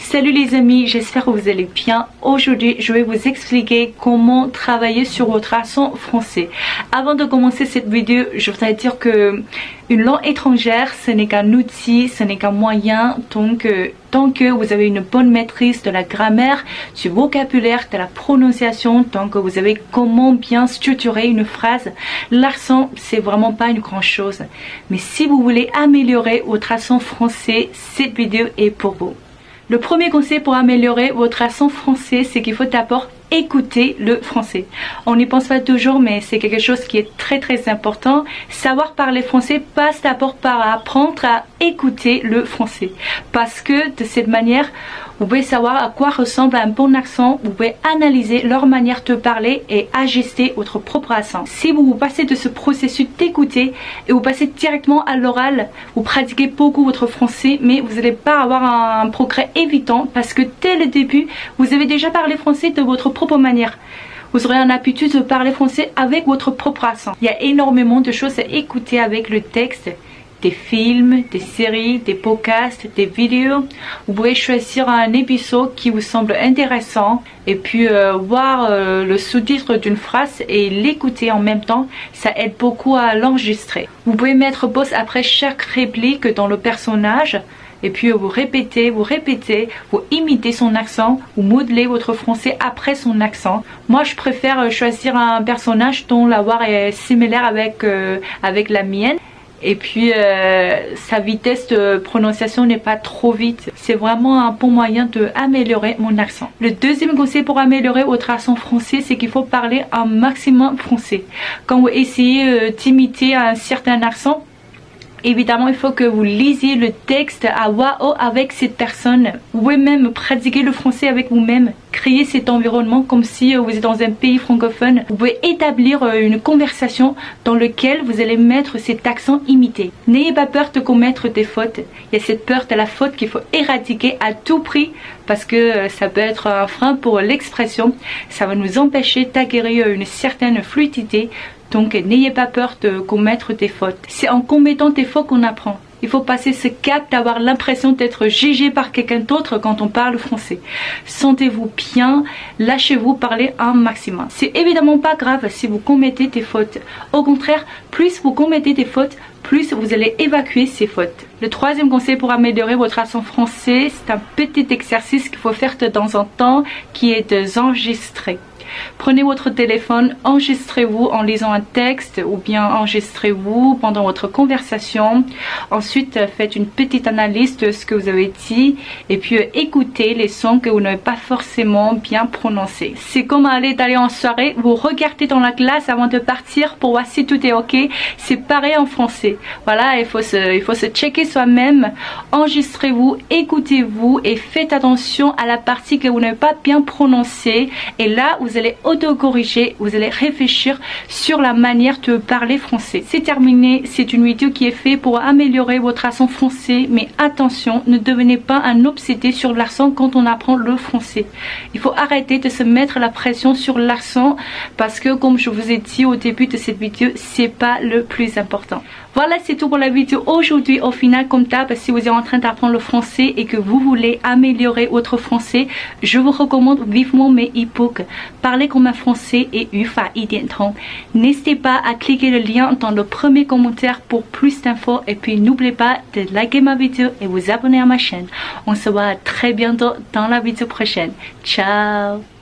Salut les amis, j'espère que vous allez bien. Aujourd'hui, je vais vous expliquer comment travailler sur votre accent français. Avant de commencer cette vidéo, je voudrais dire que une langue étrangère, ce n'est qu'un outil, ce n'est qu'un moyen. Donc, tant que vous avez une bonne maîtrise de la grammaire, du vocabulaire, de la prononciation, tant que vous savez comment bien structurer une phrase, l'accent, c'est vraiment pas une grande chose. Mais si vous voulez améliorer votre accent français, cette vidéo est pour vous. Le premier conseil pour améliorer votre accent français, c'est qu'il faut d'abord écouter le français. On n'y pense pas toujours, mais c'est quelque chose qui est très important. Savoir parler français passe d'abord par apprendre à écouter le français. Parce que de cette manière, vous pouvez savoir à quoi ressemble un bon accent, vous pouvez analyser leur manière de parler et ajuster votre propre accent. Si vous passez de ce processus d'écouter et vous passez directement à l'oral, vous pratiquez beaucoup votre français, mais vous n'allez pas avoir un progrès évident parce que dès le début, vous avez déjà parlé français de votre propre manière. Vous aurez une habitude de parler français avec votre propre accent. Il y a énormément de choses à écouter avec le texte. Des films, des séries, des podcasts, des vidéos. Vous pouvez choisir un épisode qui vous semble intéressant et puis voir le sous-titre d'une phrase et l'écouter en même temps. Ça aide beaucoup à l'enregistrer. Vous pouvez mettre pause après chaque réplique dans le personnage. Et puis vous répétez, vous imitez son accent, vous modelez votre français après son accent. Moi je préfère choisir un personnage dont la voix est similaire avec la mienne. Et puis sa vitesse de prononciation n'est pas trop vite. C'est vraiment un bon moyen d'améliorer mon accent. Le deuxième conseil pour améliorer votre accent français, c'est qu'il faut parler un maximum français. Quand vous essayez d'imiter un certain accent, évidemment, il faut que vous lisiez le texte à voix haute avec cette personne. Vous pouvez même pratiquer le français avec vous-même. Créer cet environnement comme si vous êtes dans un pays francophone. Vous pouvez établir une conversation dans laquelle vous allez mettre cet accent imité. N'ayez pas peur de commettre des fautes. Il y a cette peur de la faute qu'il faut éradiquer à tout prix parce que ça peut être un frein pour l'expression. Ça va nous empêcher d'acquérir une certaine fluidité. Donc n'ayez pas peur de commettre des fautes. C'est en commettant des fautes qu'on apprend. Il faut passer ce cap d'avoir l'impression d'être jugé par quelqu'un d'autre quand on parle français. Sentez-vous bien, lâchez-vous parler un maximum. C'est évidemment pas grave si vous commettez des fautes. Au contraire, plus vous commettez des fautes, plus vous allez évacuer ces fautes. Le troisième conseil pour améliorer votre accent français, c'est un petit exercice qu'il faut faire de temps en temps, qui est d'enregistrer. Prenez votre téléphone, enregistrez-vous en lisant un texte ou bien enregistrez-vous pendant votre conversation. Ensuite, faites une petite analyse de ce que vous avez dit et puis écoutez les sons que vous n'avez pas forcément bien prononcés. C'est comme d'aller en soirée, vous regardez dans la glace avant de partir pour voir si tout est ok. C'est pareil en français. Voilà, il faut se checker soi-même. Enregistrez-vous, écoutez-vous et faites attention à la partie que vous n'avez pas bien prononcée. Et là, vous allez auto-corriger, vous allez réfléchir sur la manière de parler français. C'est terminé, c'est une vidéo qui est faite pour améliorer votre accent français, mais attention, ne devenez pas un obsédé sur l'accent quand on apprend le français. Il faut arrêter de se mettre la pression sur l'accent parce que comme je vous ai dit au début de cette vidéo, c'est pas le plus important. Voilà, c'est tout pour la vidéo aujourd'hui. Au final, comme d'hab, si vous êtes en train d'apprendre le français et que vous voulez améliorer votre français, je vous recommande vivement mes e-books Parler comme un français et 语法一点通. N'hésitez pas à cliquer le lien dans le premier commentaire pour plus d'infos et puis n'oubliez pas de liker ma vidéo et vous abonner à ma chaîne. On se voit très bientôt dans la vidéo prochaine. Ciao!